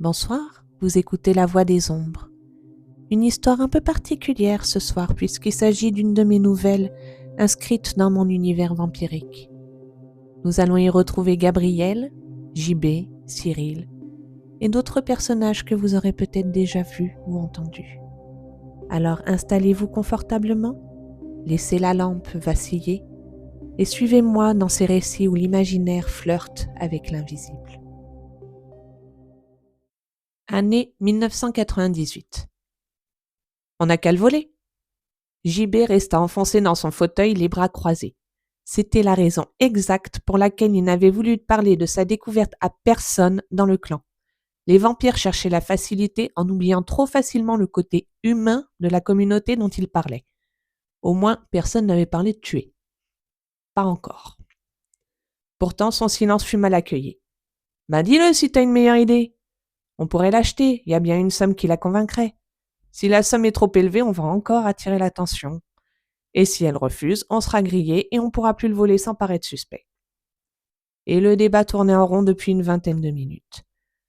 Bonsoir, vous écoutez La Voix des Ombres. Une histoire un peu particulière ce soir puisqu'il s'agit d'une de mes nouvelles inscrites dans mon univers vampirique. Nous allons y retrouver Gabriel, JB, Cyril et d'autres personnages que vous aurez peut-être déjà vus ou entendus. Alors installez-vous confortablement, laissez la lampe vaciller et suivez-moi dans ces récits où l'imaginaire flirte avec l'invisible. Année 1998. On n'a qu'à le voler. JB resta enfoncé dans son fauteuil, les bras croisés. C'était la raison exacte pour laquelle il n'avait voulu parler de sa découverte à personne dans le clan. Les vampires cherchaient la facilité en oubliant trop facilement le côté humain de la communauté dont ils parlaient. Au moins, personne n'avait parlé de tuer. Pas encore. Pourtant, son silence fut mal accueilli. « Bah dis-le si t'as une meilleure idée. On pourrait l'acheter, il y a bien une somme qui la convaincrait. Si la somme est trop élevée, on va encore attirer l'attention. Et si elle refuse, on sera grillé et on pourra plus le voler sans paraître suspect. » Et le débat tournait en rond depuis une vingtaine de minutes.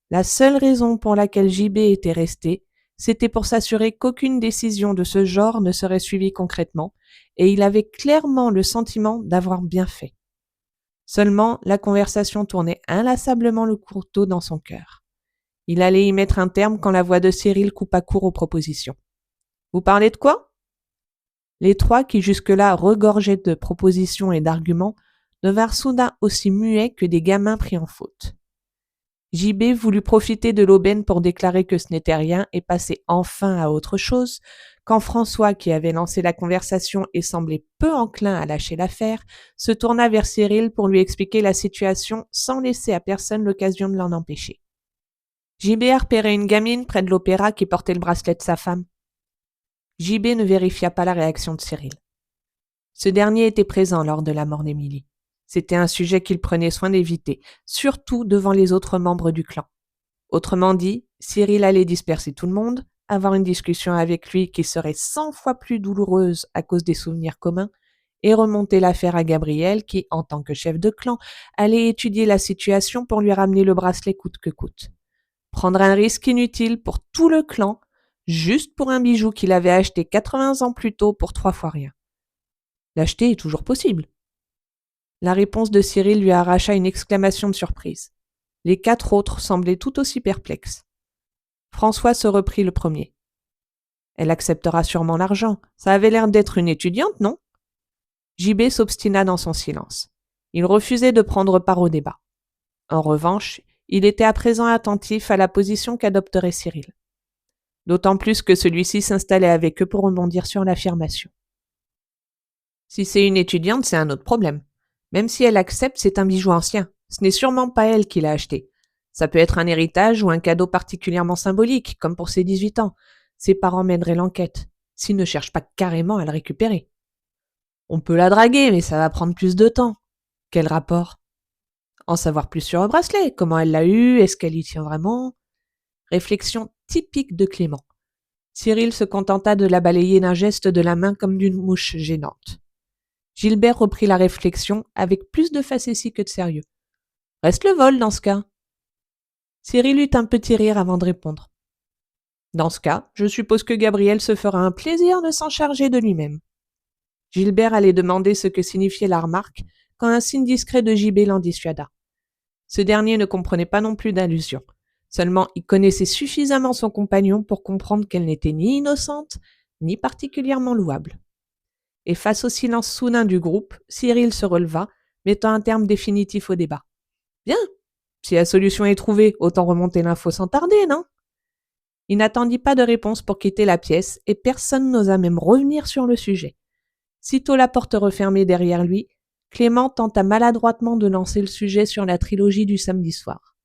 La seule raison pour laquelle JB était resté, c'était pour s'assurer qu'aucune décision de ce genre ne serait suivie concrètement, et il avait clairement le sentiment d'avoir bien fait. Seulement, la conversation tournait inlassablement le couteau dans son cœur. Il allait y mettre un terme quand la voix de Cyril coupa court aux propositions. « Vous parlez de quoi ?» Les trois, qui jusque-là regorgeaient de propositions et d'arguments, devinrent soudain aussi muets que des gamins pris en faute. JB voulut profiter de l'aubaine pour déclarer que ce n'était rien et passer enfin à autre chose, quand François, qui avait lancé la conversation et semblait peu enclin à lâcher l'affaire, se tourna vers Cyril pour lui expliquer la situation sans laisser à personne l'occasion de l'en empêcher. JB a repéré une gamine près de l'opéra qui portait le bracelet de sa femme. JB ne vérifia pas la réaction de Cyril. Ce dernier était présent lors de la mort d'Émilie. C'était un sujet qu'il prenait soin d'éviter, surtout devant les autres membres du clan. Autrement dit, Cyril allait disperser tout le monde, avoir une discussion avec lui qui serait 100 fois plus douloureuse à cause des souvenirs communs, et remonter l'affaire à Gabriel qui, en tant que chef de clan, allait étudier la situation pour lui ramener le bracelet coûte que coûte. Prendre un risque inutile pour tout le clan, juste pour un bijou qu'il avait acheté 80 ans plus tôt pour 3 fois rien. L'acheter est toujours possible. La réponse de Cyril lui arracha une exclamation de surprise. Les 4 autres semblaient tout aussi perplexes. François se reprit le premier. « Elle acceptera sûrement l'argent. Ça avait l'air d'être une étudiante, non ?» JB s'obstina dans son silence. Il refusait de prendre part au débat. En revanche, il était à présent attentif à la position qu'adopterait Cyril. D'autant plus que celui-ci s'installait avec eux pour rebondir sur l'affirmation. « Si c'est une étudiante, c'est un autre problème. Même si elle accepte, c'est un bijou ancien. Ce n'est sûrement pas elle qui l'a acheté. Ça peut être un héritage ou un cadeau particulièrement symbolique, comme pour ses 18 ans. Ses parents mèneraient l'enquête, s'ils ne cherchent pas carrément à le récupérer. On peut la draguer, mais ça va prendre plus de temps. Quel rapport ? En savoir plus sur le bracelet, comment elle l'a eu, est-ce qu'elle y tient vraiment ? Réflexion typique de Clément. Cyril se contenta de la balayer d'un geste de la main comme d'une mouche gênante. Gilbert reprit la réflexion avec plus de facétie que de sérieux. « Reste le vol dans ce cas. » Cyril eut un petit rire avant de répondre. « Dans ce cas, je suppose que Gabriel se fera un plaisir de s'en charger de lui-même. » Gilbert allait demander ce que signifiait la remarque quand un signe discret de JB l'en dissuada. Ce dernier ne comprenait pas non plus d'allusion. Seulement, il connaissait suffisamment son compagnon pour comprendre qu'elle n'était ni innocente, ni particulièrement louable. Et face au silence soudain du groupe, Cyril se releva, mettant un terme définitif au débat. « Bien, si la solution est trouvée, autant remonter l'info sans tarder, non ?» Il n'attendit pas de réponse pour quitter la pièce, et personne n'osa même revenir sur le sujet. Sitôt la porte refermée derrière lui, Clément tenta maladroitement de lancer le sujet sur la trilogie du samedi soir.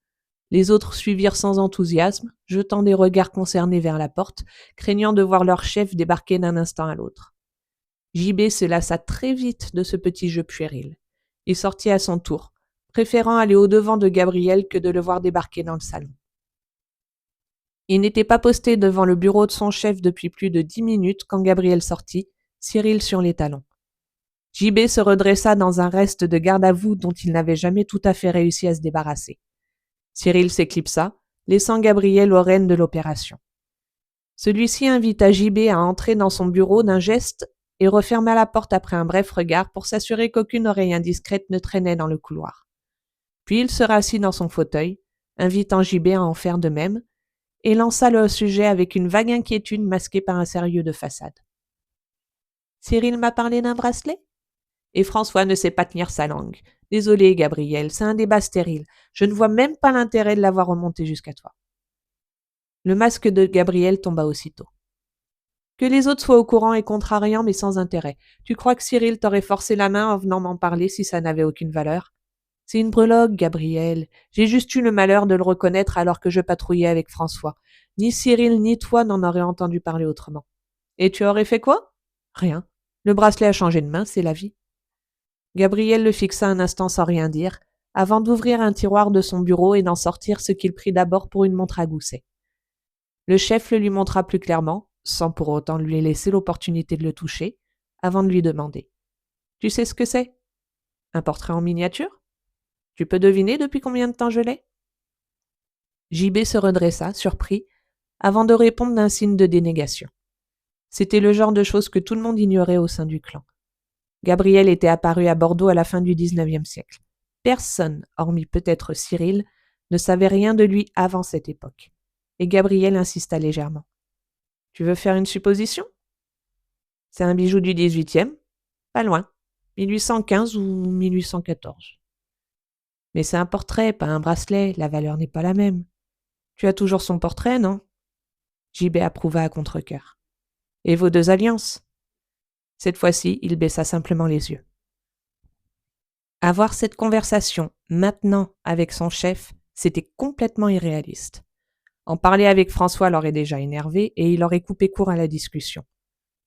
Les autres suivirent sans enthousiasme, jetant des regards concernés vers la porte, craignant de voir leur chef débarquer d'un instant à l'autre. JB se lassa très vite de ce petit jeu puéril. Il sortit à son tour, préférant aller au-devant de Gabriel que de le voir débarquer dans le salon. Il n'était pas posté devant le bureau de son chef depuis plus de 10 minutes quand Gabriel sortit, Cyril sur les talons. JB se redressa dans un reste de garde-à-vous dont il n'avait jamais tout à fait réussi à se débarrasser. Cyril s'éclipsa, laissant Gabriel aux rênes de l'opération. Celui-ci invita JB à entrer dans son bureau d'un geste et referma la porte après un bref regard pour s'assurer qu'aucune oreille indiscrète ne traînait dans le couloir. Puis il se rassit dans son fauteuil, invitant JB à en faire de même, et lança le sujet avec une vague inquiétude masquée par un sérieux de façade. « Cyril m'a parlé d'un bracelet ? Et François ne sait pas tenir sa langue. Désolé, Gabriel, c'est un débat stérile. Je ne vois même pas l'intérêt de l'avoir remonté jusqu'à toi. » Le masque de Gabriel tomba aussitôt. Que les autres soient au courant est contrariant, mais sans intérêt. Tu crois que Cyril t'aurait forcé la main en venant m'en parler si ça n'avait aucune valeur ? C'est une breloque, Gabriel. J'ai juste eu le malheur de le reconnaître alors que je patrouillais avec François. Ni Cyril ni toi n'en auraient entendu parler autrement. Et tu aurais fait quoi ? Rien. Le bracelet a changé de main, c'est la vie. Gabriel le fixa un instant sans rien dire, avant d'ouvrir un tiroir de son bureau et d'en sortir ce qu'il prit d'abord pour une montre à gousset. Le chef le lui montra plus clairement, sans pour autant lui laisser l'opportunité de le toucher, avant de lui demander. « Tu sais ce que c'est ? Un portrait en miniature ? Tu peux deviner depuis combien de temps je l'ai ?» JB se redressa, surpris, avant de répondre d'un signe de dénégation. C'était le genre de choses que tout le monde ignorait au sein du clan. Gabriel était apparu à Bordeaux à la fin du XIXe siècle. Personne, hormis peut-être Cyril, ne savait rien de lui avant cette époque. Et Gabriel insista légèrement. « Tu veux faire une supposition ? C'est un bijou du XVIIIe ? Pas loin. 1815 ou 1814. Mais c'est un portrait, pas un bracelet, la valeur n'est pas la même. Tu as toujours son portrait, non ? JB approuva à contre-cœur. Et vos deux alliances ? Cette fois-ci, il baissa simplement les yeux. Avoir cette conversation, maintenant, avec son chef, c'était complètement irréaliste. En parler avec François l'aurait déjà énervé et il aurait coupé court à la discussion.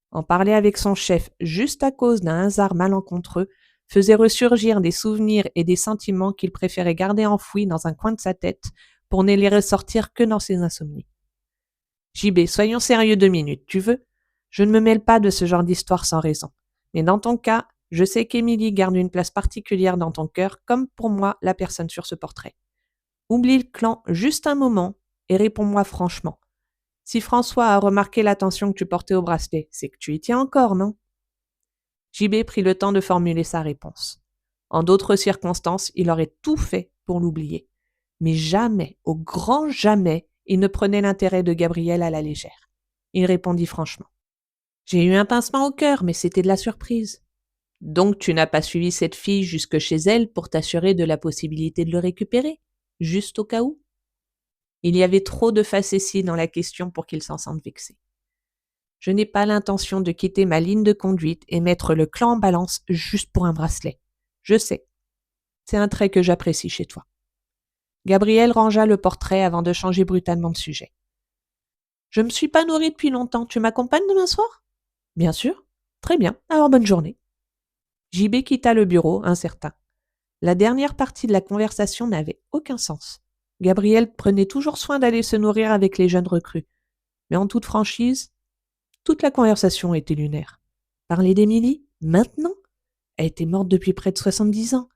En parler avec son chef, juste à cause d'un hasard malencontreux, faisait ressurgir des souvenirs et des sentiments qu'il préférait garder enfouis dans un coin de sa tête pour ne les ressortir que dans ses insomnies. JB, soyons sérieux 2 minutes, tu veux ? Je ne me mêle pas de ce genre d'histoire sans raison. Mais dans ton cas, je sais qu'Émilie garde une place particulière dans ton cœur, comme pour moi la personne sur ce portrait. Oublie le clan juste un moment et réponds-moi franchement. Si François a remarqué l'attention que tu portais au bracelet, c'est que tu y tiens encore, non ? JB prit le temps de formuler sa réponse. En d'autres circonstances, il aurait tout fait pour l'oublier. Mais jamais, au grand jamais, il ne prenait l'intérêt de Gabriel à la légère. Il répondit franchement. « J'ai eu un pincement au cœur, mais c'était de la surprise. »« Donc tu n'as pas suivi cette fille jusque chez elle pour t'assurer de la possibilité de le récupérer, juste au cas où ?» Il y avait trop de facéties dans la question pour qu'il s'en sente vexé. « Je n'ai pas l'intention de quitter ma ligne de conduite et mettre le clan en balance juste pour un bracelet. Je sais. C'est un trait que j'apprécie chez toi. » Gabriel rangea le portrait avant de changer brutalement de sujet. « Je me suis pas nourrie depuis longtemps. Tu m'accompagnes demain soir ? » ?»« Bien sûr. Très bien. Alors bonne journée. » JB quitta le bureau, incertain. La dernière partie de la conversation n'avait aucun sens. Gabriel prenait toujours soin d'aller se nourrir avec les jeunes recrues. Mais en toute franchise, toute la conversation était lunaire. Parler d'Émilie, maintenant ? Elle était morte depuis près de 70 ans.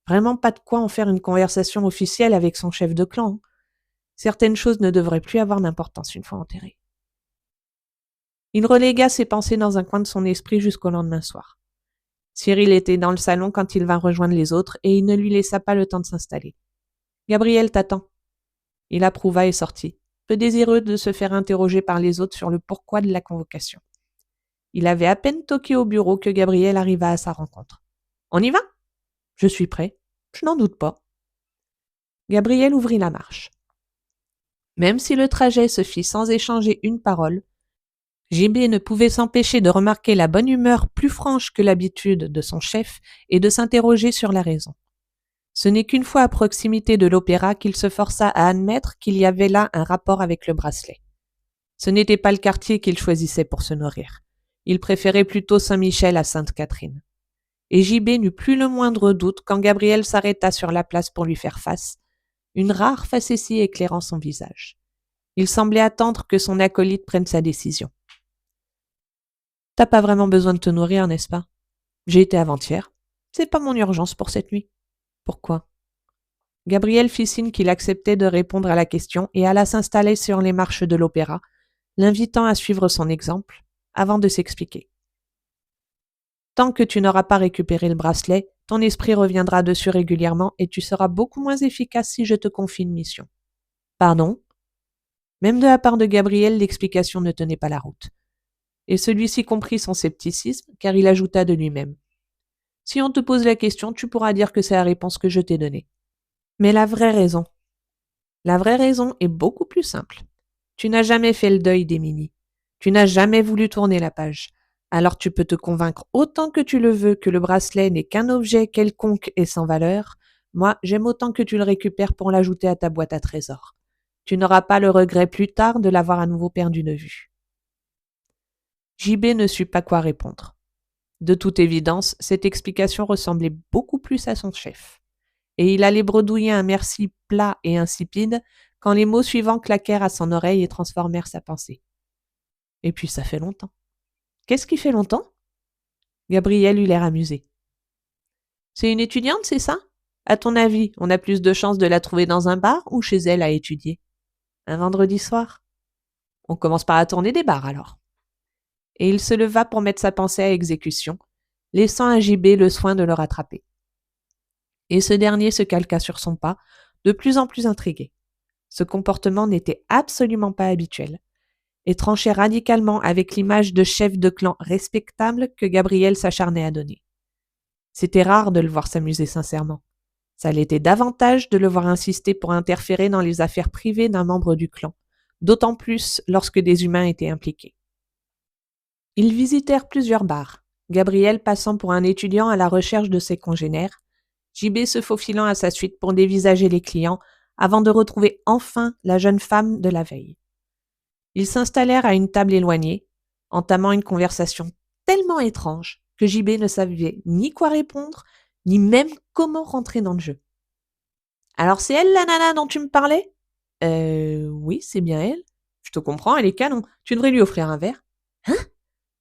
Vraiment pas de quoi en faire une conversation officielle avec son chef de clan. Certaines choses ne devraient plus avoir d'importance une fois enterrées. Il relégua ses pensées dans un coin de son esprit jusqu'au lendemain soir. Cyril était dans le salon quand il vint rejoindre les autres et il ne lui laissa pas le temps de s'installer. « Gabriel t'attend. » Il approuva et sortit, peu désireux de se faire interroger par les autres sur le pourquoi de la convocation. Il avait à peine toqué au bureau que Gabriel arriva à sa rencontre. « On y va ? » ?»« Je suis prêt. Je n'en doute pas. » Gabriel ouvrit la marche. Même si le trajet se fit sans échanger une parole, JB ne pouvait s'empêcher de remarquer la bonne humeur plus franche que l'habitude de son chef et de s'interroger sur la raison. Ce n'est qu'une fois à proximité de l'opéra qu'il se força à admettre qu'il y avait là un rapport avec le bracelet. Ce n'était pas le quartier qu'il choisissait pour se nourrir. Il préférait plutôt Saint-Michel à Sainte-Catherine. Et JB n'eut plus le moindre doute quand Gabriel s'arrêta sur la place pour lui faire face, une rare facétie éclairant son visage. Il semblait attendre que son acolyte prenne sa décision. « T'as pas vraiment besoin de te nourrir, n'est-ce pas ? J'ai été avant-hier. C'est pas mon urgence pour cette nuit. » « Pourquoi ? Gabriel fit signe qu'il acceptait de répondre à la question et alla s'installer sur les marches de l'opéra, l'invitant à suivre son exemple, avant de s'expliquer. Tant que tu n'auras pas récupéré le bracelet, ton esprit reviendra dessus régulièrement et tu seras beaucoup moins efficace si je te confie une mission. Pardon? Même de la part de Gabriel, l'explication ne tenait pas la route. Et celui-ci comprit son scepticisme, car il ajouta de lui-même. Si on te pose la question, tu pourras dire que c'est la réponse que je t'ai donnée. Mais la vraie raison est beaucoup plus simple. Tu n'as jamais fait le deuil d'Émilie. Tu n'as jamais voulu tourner la page. Alors tu peux te convaincre autant que tu le veux que le bracelet n'est qu'un objet quelconque et sans valeur. Moi, j'aime autant que tu le récupères pour l'ajouter à ta boîte à trésors. Tu n'auras pas le regret plus tard de l'avoir à nouveau perdu de vue. JB ne sut pas quoi répondre. De toute évidence, cette explication ressemblait beaucoup plus à son chef. Et il allait bredouiller un merci plat et insipide quand les mots suivants claquèrent à son oreille et transformèrent sa pensée. Et puis ça fait longtemps. Qu'est-ce qui fait longtemps? Gabriel eut l'air amusé. C'est une étudiante, c'est ça? À ton avis, on a plus de chances de la trouver dans un bar ou chez elle à étudier? Un vendredi soir? On commence par la tournée des bars alors. Et il se leva pour mettre sa pensée à exécution, laissant à JB le soin de le rattraper. Et ce dernier se calqua sur son pas, de plus en plus intrigué. Ce comportement n'était absolument pas habituel, et tranchait radicalement avec l'image de chef de clan respectable que Gabriel s'acharnait à donner. C'était rare de le voir s'amuser sincèrement. Ça l'était davantage de le voir insister pour interférer dans les affaires privées d'un membre du clan, d'autant plus lorsque des humains étaient impliqués. Ils visitèrent plusieurs bars, Gabriel passant pour un étudiant à la recherche de ses congénères, JB se faufilant à sa suite pour dévisager les clients avant de retrouver enfin la jeune femme de la veille. Ils s'installèrent à une table éloignée, entamant une conversation tellement étrange que JB ne savait ni quoi répondre, ni même comment rentrer dans le jeu. « Alors c'est elle la nana dont tu me parlais ?»« Oui, c'est bien elle. Je te comprends, elle est canon. Tu devrais lui offrir un verre. »« Hein?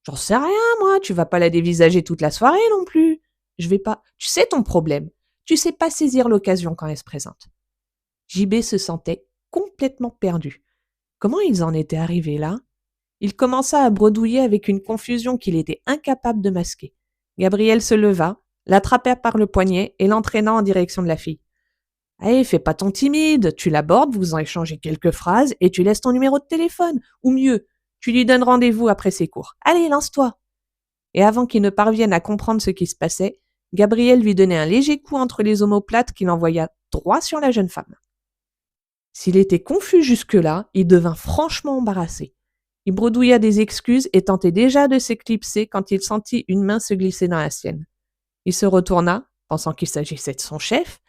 J'en sais rien, moi. Tu vas pas la dévisager toute la soirée non plus. Je vais pas. Tu sais ton problème. Tu sais pas saisir l'occasion quand elle se présente. » JB se sentait complètement perdu. Comment ils en étaient arrivés là? Il commença à bredouiller avec une confusion qu'il était incapable de masquer. Gabriel se leva, l'attrapa par le poignet et l'entraîna en direction de la fille. « Allez, fais pas ton timide, tu l'abordes, vous en échangez quelques phrases et tu laisses ton numéro de téléphone. Ou mieux, tu lui donnes rendez-vous après ses cours. Allez, lance-toi !» Et avant qu'il ne parvienne à comprendre ce qui se passait, Gabriel lui donnait un léger coup entre les omoplates qui l'envoya droit sur la jeune femme. S'il était confus jusque-là, il devint franchement embarrassé. Il bredouilla des excuses et tentait déjà de s'éclipser quand il sentit une main se glisser dans la sienne. Il se retourna, pensant qu'il s'agissait de son chef,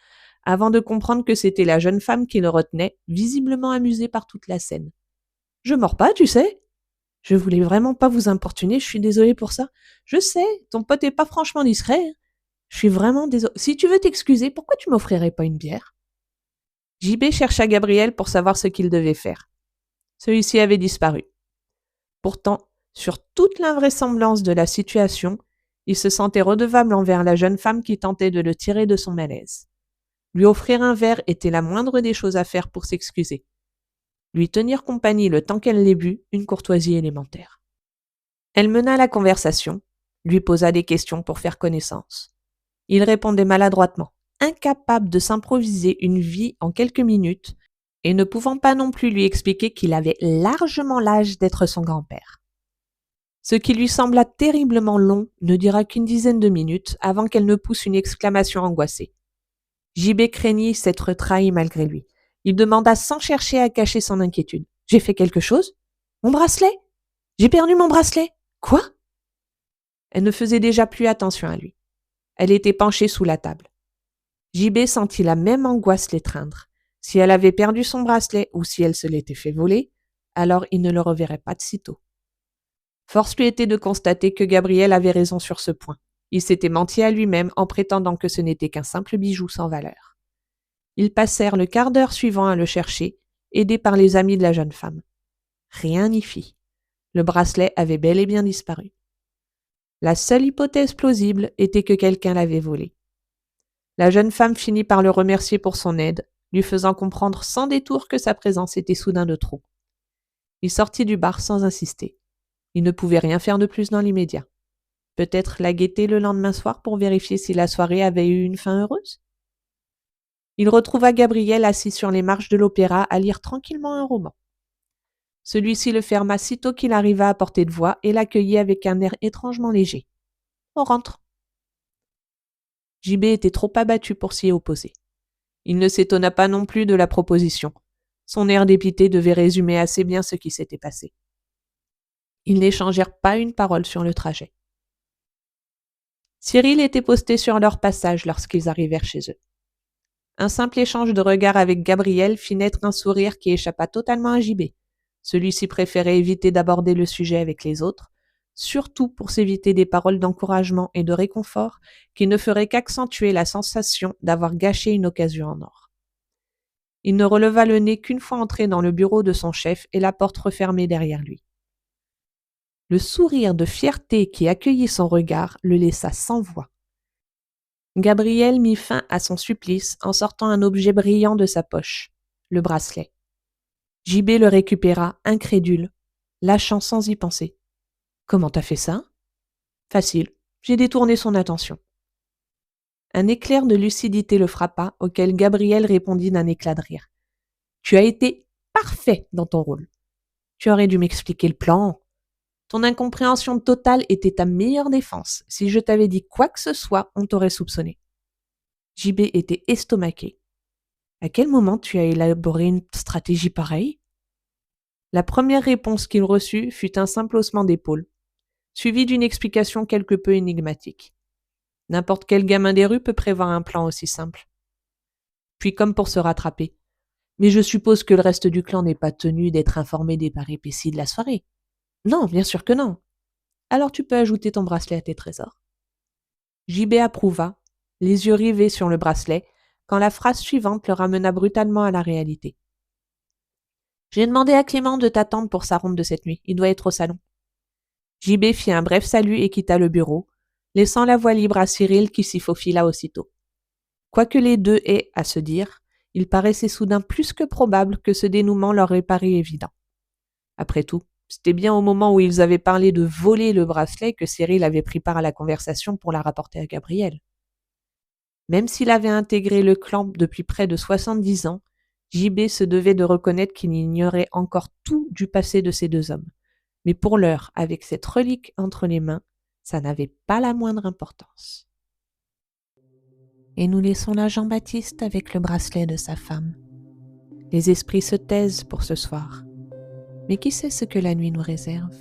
avant de comprendre que c'était la jeune femme qui le retenait, visiblement amusée par toute la scène. « Je mords pas, tu sais. Je voulais vraiment pas vous importuner, je suis désolée pour ça. Je sais, ton pote est pas franchement discret. Hein. Je suis vraiment désolée. Si tu veux t'excuser, pourquoi tu m'offrirais pas une bière ?» JB chercha Gabriel pour savoir ce qu'il devait faire. Celui-ci avait disparu. Pourtant, sur toute l'invraisemblance de la situation, il se sentait redevable envers la jeune femme qui tentait de le tirer de son malaise. Lui offrir un verre était la moindre des choses à faire pour s'excuser. Lui tenir compagnie le temps qu'elle l'ait bu, une courtoisie élémentaire. Elle mena la conversation, lui posa des questions pour faire connaissance. Il répondait maladroitement, incapable de s'improviser une vie en quelques minutes et ne pouvant pas non plus lui expliquer qu'il avait largement l'âge d'être son grand-père. Ce qui lui sembla terriblement long ne dura qu'une dizaine de minutes avant qu'elle ne pousse une exclamation angoissée. JB craignit s'être trahi malgré lui. Il demanda sans chercher à cacher son inquiétude. « J'ai fait quelque chose? Mon bracelet? J'ai perdu mon bracelet? Quoi ?» Elle ne faisait déjà plus attention à lui. Elle était penchée sous la table. JB sentit la même angoisse l'étreindre. Si elle avait perdu son bracelet ou si elle se l'était fait voler, alors il ne le reverrait pas de sitôt. Force lui était de constater que Gabriel avait raison sur ce point. Il s'était menti à lui-même en prétendant que ce n'était qu'un simple bijou sans valeur. Ils passèrent le quart d'heure suivant à le chercher, aidés par les amis de la jeune femme. Rien n'y fit. Le bracelet avait bel et bien disparu. La seule hypothèse plausible était que quelqu'un l'avait volé. La jeune femme finit par le remercier pour son aide, lui faisant comprendre sans détour que sa présence était soudain de trop. Il sortit du bar sans insister. Il ne pouvait rien faire de plus dans l'immédiat. Peut-être la guetter le lendemain soir pour vérifier si la soirée avait eu une fin heureuse. Il retrouva Gabriel assis sur les marches de l'opéra à lire tranquillement un roman. Celui-ci le ferma sitôt qu'il arriva à portée de voix et l'accueillit avec un air étrangement léger. « On rentre. » JB était trop abattu pour s'y opposer. Il ne s'étonna pas non plus de la proposition. Son air dépité devait résumer assez bien ce qui s'était passé. Ils n'échangèrent pas une parole sur le trajet. Cyril était posté sur leur passage lorsqu'ils arrivèrent chez eux. Un simple échange de regards avec Gabriel fit naître un sourire qui échappa totalement à JB. Celui-ci préférait éviter d'aborder le sujet avec les autres, surtout pour s'éviter des paroles d'encouragement et de réconfort qui ne feraient qu'accentuer la sensation d'avoir gâché une occasion en or. Il ne releva le nez qu'une fois entré dans le bureau de son chef et la porte refermée derrière lui. Le sourire de fierté qui accueillit son regard le laissa sans voix. Gabriel mit fin à son supplice en sortant un objet brillant de sa poche, le bracelet. JB le récupéra, incrédule, lâchant sans y penser. « Comment t'as fait ça ?»« Facile, j'ai détourné son attention. » Un éclair de lucidité le frappa, auquel Gabriel répondit d'un éclat de rire. « Tu as été parfait dans ton rôle. Tu aurais dû m'expliquer le plan. Ton incompréhension totale était ta meilleure défense. Si je t'avais dit quoi que ce soit, on t'aurait soupçonné. » JB était estomaqué. « À quel moment tu as élaboré une stratégie pareille ?» La première réponse qu'il reçut fut un simple haussement d'épaule, suivi d'une explication quelque peu énigmatique. N'importe quel gamin des rues peut prévoir un plan aussi simple. Puis comme pour se rattraper. « Mais je suppose que le reste du clan n'est pas tenu d'être informé des péripéties de la soirée. » « Non, bien sûr que non. Alors tu peux ajouter ton bracelet à tes trésors. » JB approuva, les yeux rivés sur le bracelet, quand la phrase suivante le ramena brutalement à la réalité. « J'ai demandé à Clément de t'attendre pour sa ronde de cette nuit. Il doit être au salon. » JB fit un bref salut et quitta le bureau, laissant la voie libre à Cyril qui s'y faufila aussitôt. Quoique les deux aient à se dire, il paraissait soudain plus que probable que ce dénouement leur ait paru évident. Après tout, c'était bien au moment où ils avaient parlé de voler le bracelet que Cyril avait pris part à la conversation pour la rapporter à Gabriel. Même s'il avait intégré le clan depuis près de 70 ans, JB se devait de reconnaître qu'il ignorait encore tout du passé de ces deux hommes. Mais pour l'heure, avec cette relique entre les mains, ça n'avait pas la moindre importance. Et nous laissons là Jean-Baptiste avec le bracelet de sa femme. Les esprits se taisent pour ce soir. Mais qui sait ce que la nuit nous réserve ?